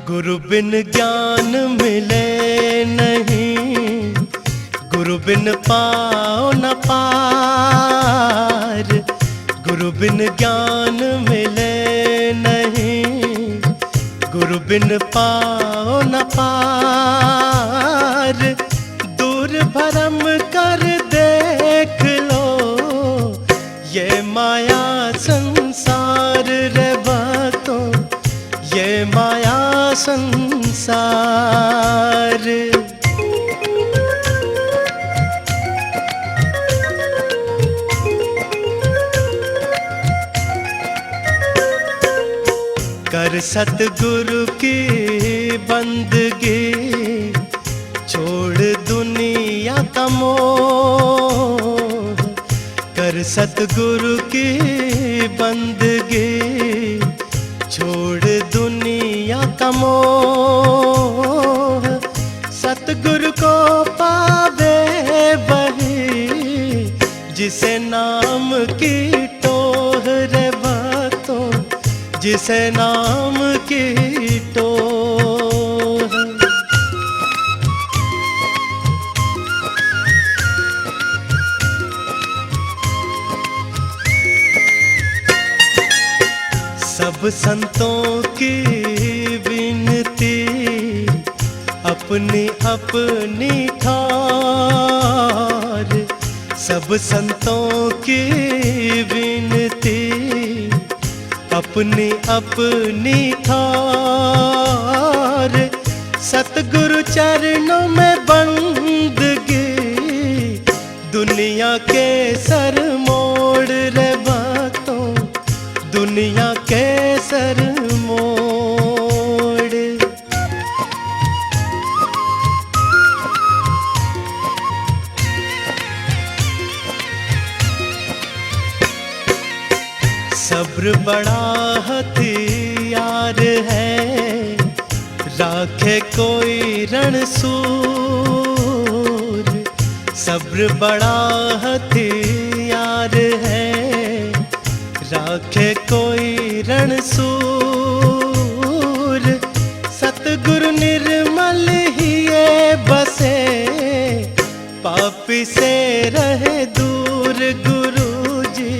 गुरु बिन ज्ञान मिले नहीं, गुरु बिन पाओ न पार। गुरु बिन ज्ञान मिले नहीं, गुरु बिन पाओ न पार। दूर भरम कर देख लो, ये माया संसार रे भक्तों, ये माया संसार। कर सतगुरु की बंदगी, छोड़ दुनिया का मोह। कर सतगुरु की बंदगी, छोड़ दुनिया का मोह। सतगुरु को पावे वही, जिसे नाम की टोह रे भक्तों, जिसे नाम की टोह। सब संतों की विनती, अपनी अपनी ठार। सब संतों की विनती, अपनी अपनी ठार। सतगुरु चरणों में बंदगी, दुनिया के सर मोड़ रे भक्तों, दुनिया के सर मोड़। सब्र बड़ा हथियार है, राखे कोई रणसूर। सब्र बड़ा हथियार है, राखे कोई रणसूर। सतगुरु निर्मल ही ये बसे, पापी से रहे दूर गुरु जी,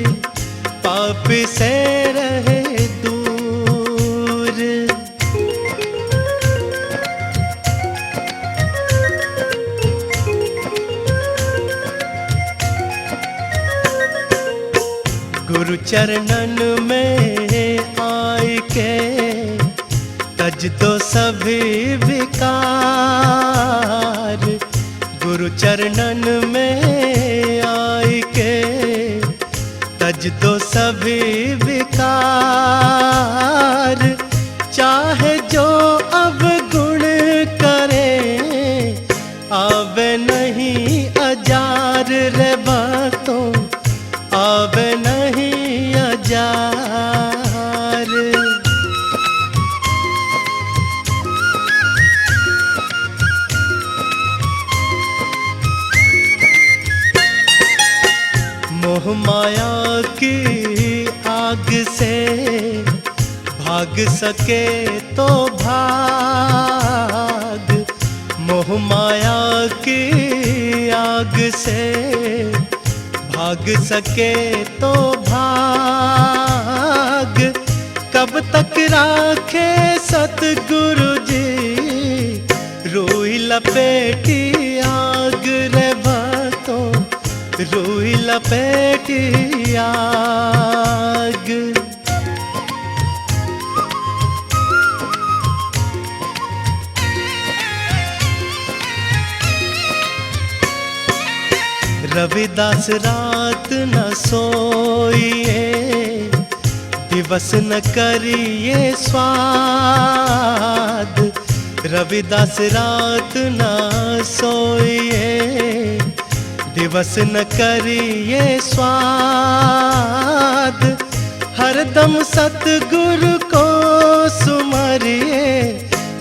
पापी से रहे दूर। गुरु चरणन में आए के, तज दो सभी विकार। गुरु चरणन में आए के, तज दो सभी विकार। चाहे जो अवगुण करे, आवे नहीं अजार रे भक्तों, आवे नहीं अजार। मोह माया की आग से भाग सके तो भाग। मोह माया की आग से भाग सके तो भाग। कब तक राखे सतगुरु जी, रूई लपेटी आग रे भक्तों, रूई लपेटी आग। रविदास रात न सोइए, दिवस न करिए स्वाद। रविदास रात न सोइए, दिवस न करिए स्वाद। हरदम सतगुरु को सुमरिए,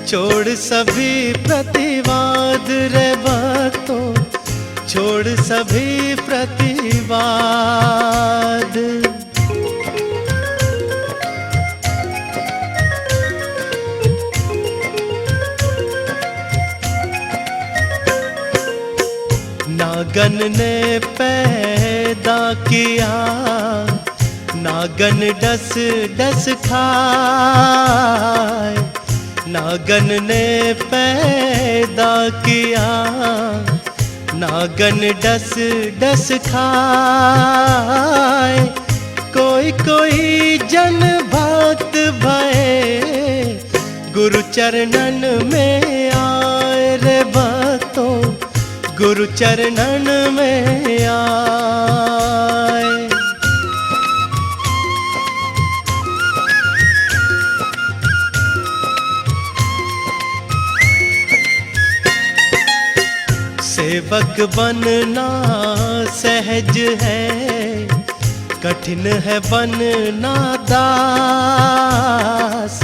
छोड़ सभी प्रतिवाद रे भक्तों, छोड़ सभी प्रतिवाद। नागन ने पैदा किया, नागन डस डस खाए। नागन ने पैदा किया, नागन डस डस खाए। कोई कोई जन भक्त भये, गुरु चरणन में आए रे भक्तों, गुरु चरणन में आए। सेवक बनना सहज है, कठिन है बनना दास।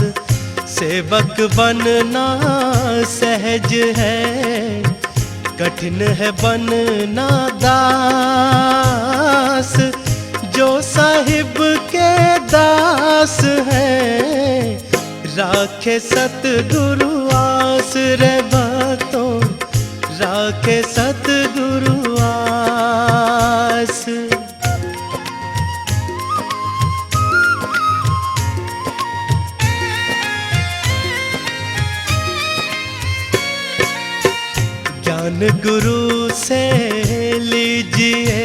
सेवक बनना सहज है, कठिन है बनना दास। जो साहिब के दास है, राखे सतगुरु आस रे भक्तों, राखे सतगुरु आस। ज्ञान गुरु से लीजिए,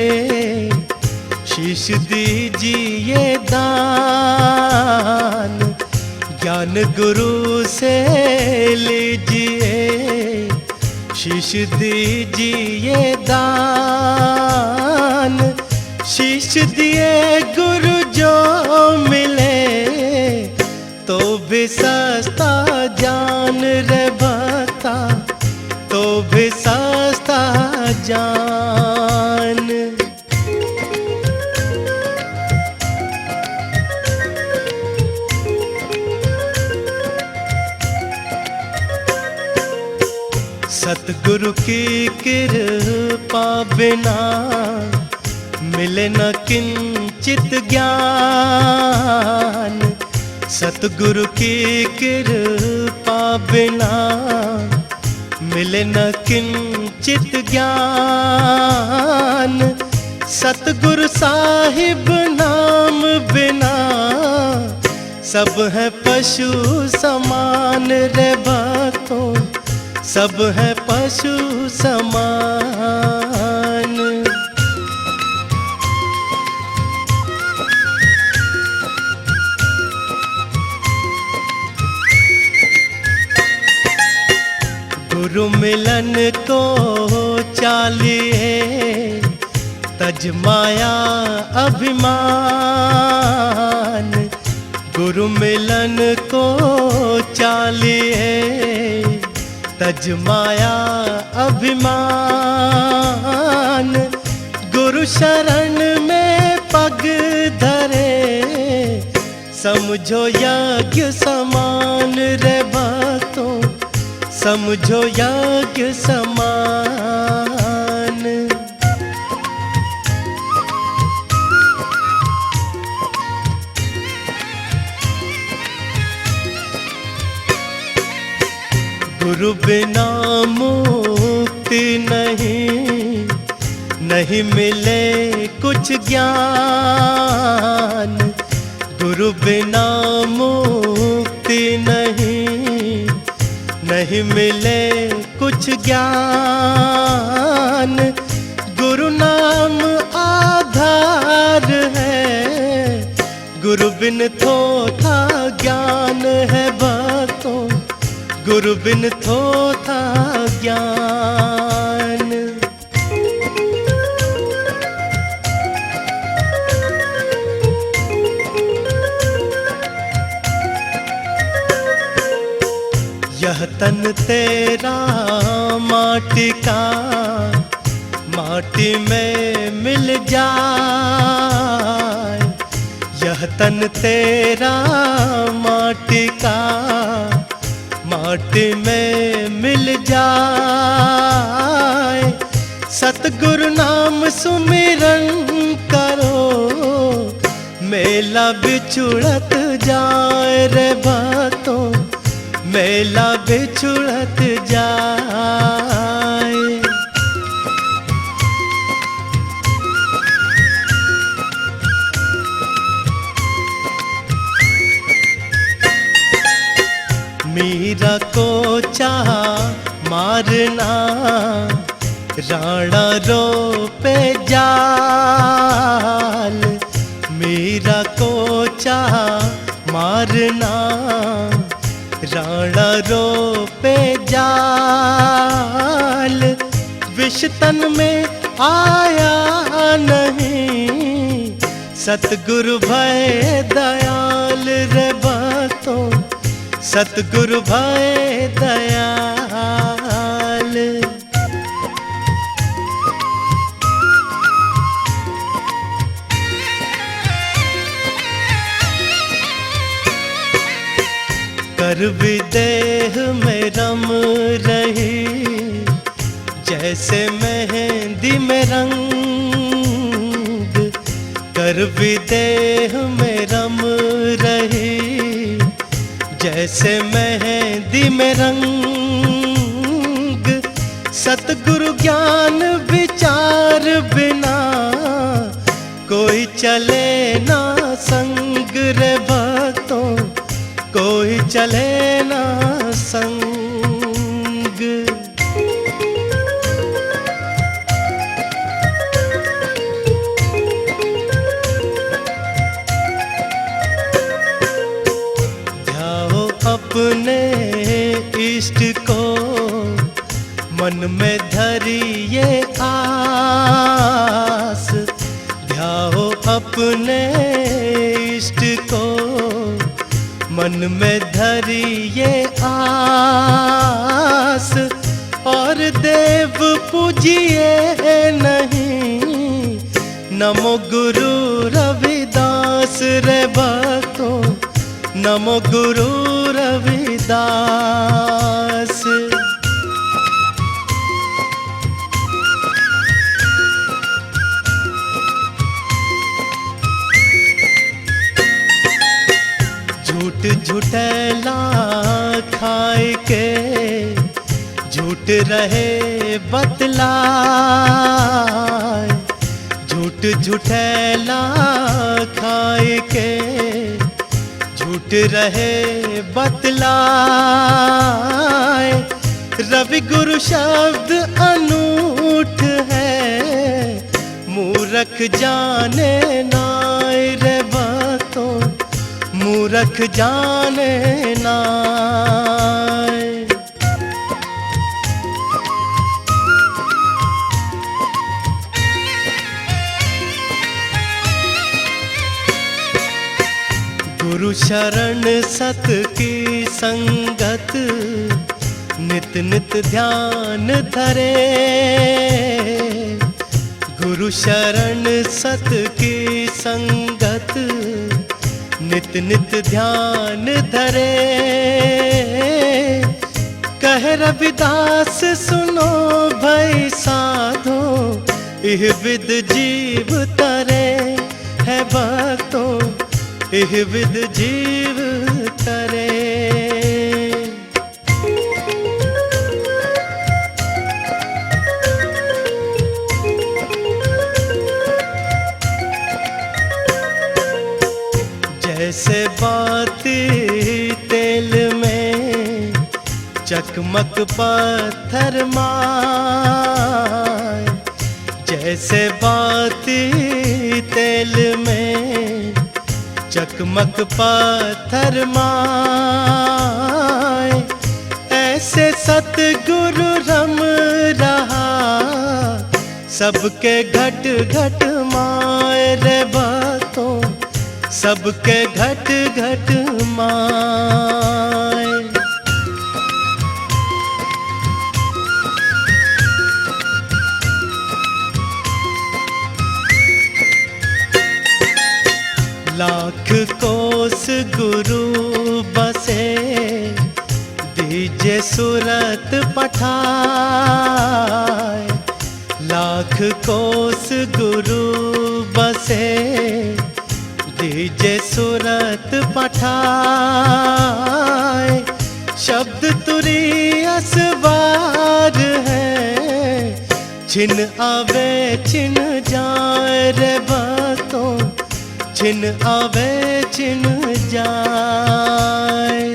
शीश दीजिए दान। ज्ञान गुरु से लीजिए, शीश दीजिए दान। शीश दिए गुरु जो मिले, तो भी सस्ता जान रे भक्ता, तो भी सस्ता जान। सतगुरु की कृपा बिना, मिले न किंचित ज्ञान। सतगुरु की कृपा बिना, मिले न किंचित ज्ञान। सतगुरु साहिब नाम बिना, सब है पशु समान रे भक्तों, सब है पशु समान। गुरु मिलन को चालिए, तज माया अभिमान। गुरु मिलन को चालिए, तज माया अभिमान। गुरु शरण में पग धरे, समझो यज्ञ समान रे भक्तों, समझो यज्ञ समान। गुरु बिना मुक्ति नहीं, नहीं मिले कुछ ज्ञान। गुरु बिना मुक्ति नहीं, नहीं मिले कुछ ज्ञान। गुरु नाम आधार है, गुरु बिन थोथा ज्ञान है भक्तों, गुरु बिन थोथा ज्ञान। यह तन तेरा माटी का, माटी में मिल जाए। यह तन तेरा माटी का, माटी में मिल जाए। सतगुरु नाम सुमिरन करो, मेला बिछुड़त जाए रे भक्तों, मेला बिछुड़त जाए। मीरा को चाह मारना, राणा रो पे जाल। मीरा को चाह मारना, राणा रो पे जाल। विष तन में आया नहीं, सतगुरु भय दयाल रे भक्तों, सतगुरु भय दयाल। कर विदेह में रम रही, जैसे मेहंदी में रंग। कर विदेह में रम रही, जैसे मेहंदी में रंग। सतगुरु ज्ञान विचार बिना, कोई चले ना संग रे भक्तों, कोई चले ना संग। ध्याओ अपने इष्ट को, मन में धरिए आस। ध्याओ अपने इष्ट को, मन में धरिए आस। और देव पूजिए नहीं, नमो गुरु रविदास रे भक्तों, नमो गुरु रविदास। झूठ झूठला खाए के, झूठ रहे बतलाए। झूठ झूठला खाए के, झूठ रहे बतलाए। रवि गुरु शब्द अनूठ है, मूरख जाने नाय रे भक्तों, मूरख जाने नाय। गुरु शरण सत की संगत, नित नित ध्यान धरे। गुरु शरण सत की संगत, नित नित ध्यान धरे। कह रविदास सुनो भई साधो, इह विद जीव तरे है भक्तों, इह विद जीव तरे। जैसे बाती तेल में, चकमक पत्थर माय। जैसे बाती तेल में, चकमक पत्थर माय। ऐसे सतगुरु रम रहा, सबके घट घट माय रे भक्तों, सबके घट घट माय। लाख कोस गुरु बसे, दीजे सूरत पठाए। लाख कोस गुरु बसे, दीजे सूरत पठाए। शब्द तुरी असवार है, छिन आवे छिन जाए रे भक्तों, छिन आवे छिन जाए।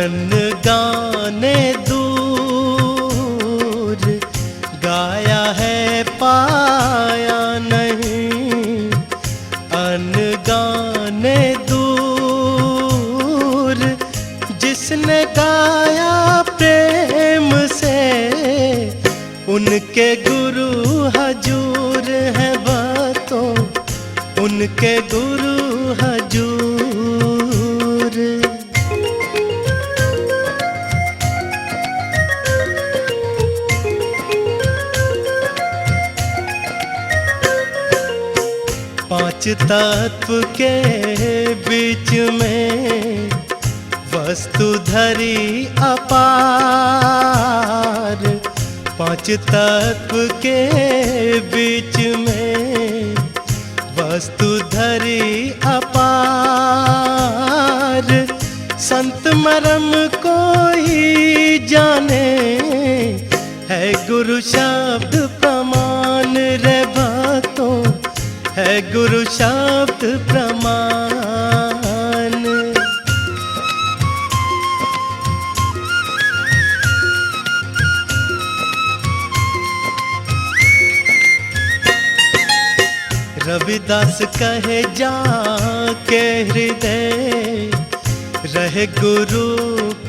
अनगाने दूर गाया है पाया नहीं, अनगाने दूर जिसने गाया प्रेम से, उनके गुरु हजूर है बातों, उनके गुरु हजूर। पांच तत्व के बीच में वस्तु धरी अपार, पांच तत्व के बीच में वस्तु धरी अपार। संत मरम कोई जाने, है गुरु शब्द प्रमाण रे बातों, है गुरु शब्द प्रमाण। रविदास कहे जाके हृदय, रहे गुरु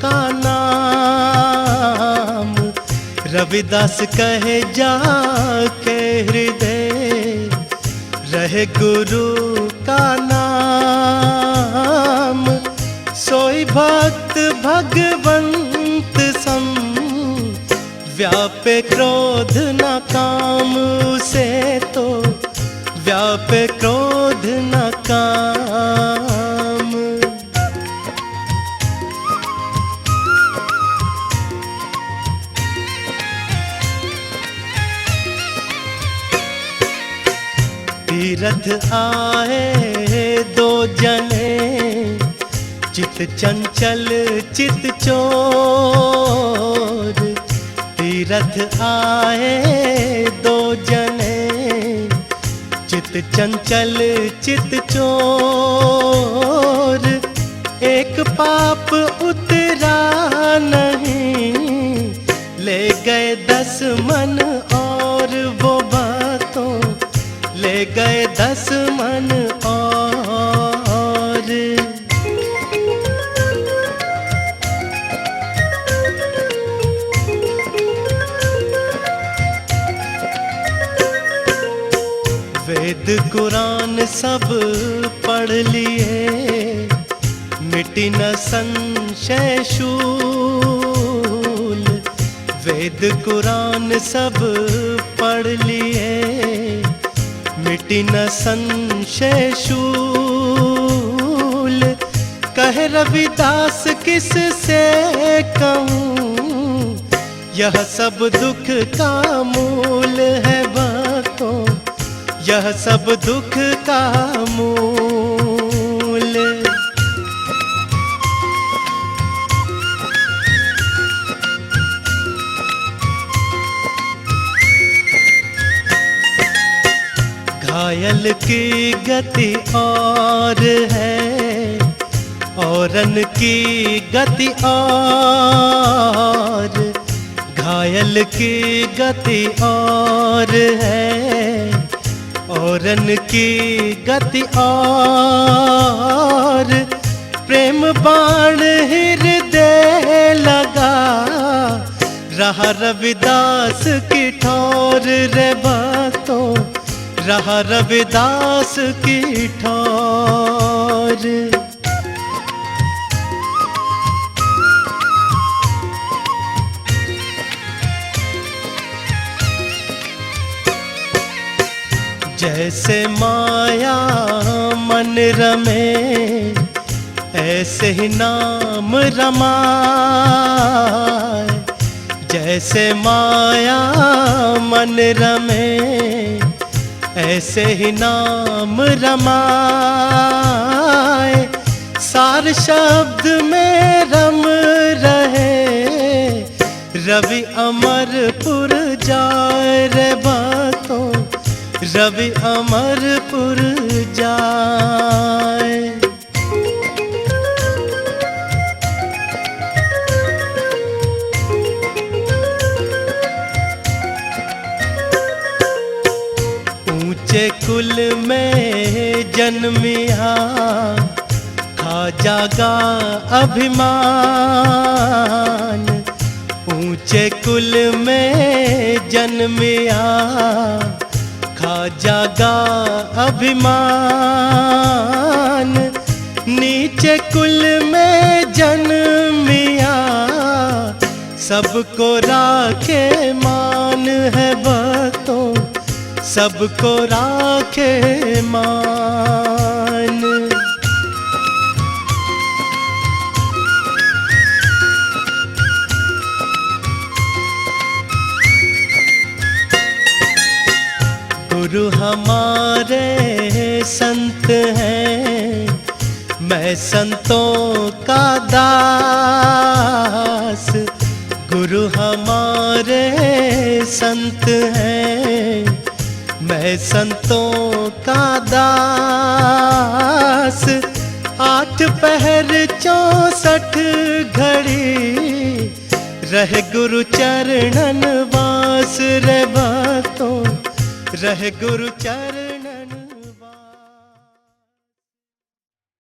का नाम। रविदास कहे जाके हृदय, रहे गुरु का नाम। सोई भक्त भगवंत सम, व्यापे क्रोध न काम उसे तो, व्यापे क्रोध न काम। तीरथ आए दो जने, चित चंचल चित चोर। तीरथ आए दो जने, चित चंचल चित चोर। एक पाप उतरा नहीं, ले गए 10 मन और वो बातों, ले गए 10 मन और। वेद कुरान सब पढ़ लिए, मिटी न संशय शूल। वेद कुरान सब पढ़ लिए, मिटी न संशय शूल। कहे रविदास किस से कहूँ, यह सब दुख का मूल है बातों, यह सब दुख का मूल। घायल की गति और है, औरन की गति और। घायल की गति और है, औरन की गति और। प्रेम बाण हृदय लगा, रहा रविदास की ठोर रे बातों, रहा रविदास की ठोर। जैसे माया मन रमे, ऐसे ही नाम रमाए। जैसे माया मन रमे, ऐसे ही नाम रमाए। सार शब्द में रम रहे, रवि अमरपुर जाए रे बातों, रवि अमरपुर जाए। कुल में जन्मिया खाजा का अभिमान। ऊंचे कुल में जन्मिया खाजा का अभिमान। नीचे कुल में जन्मिया सबको राखे मान है भक्तों, सबको राखे मान। गुरु हमारे संत हैं, मैं संतों का दास। गुरु हमारे संत हैं, मैं संतों का दास। 8 पहर 64 घड़ी रहे गुरु चरणन वास रे भक्तों, रहे गुरु चरण।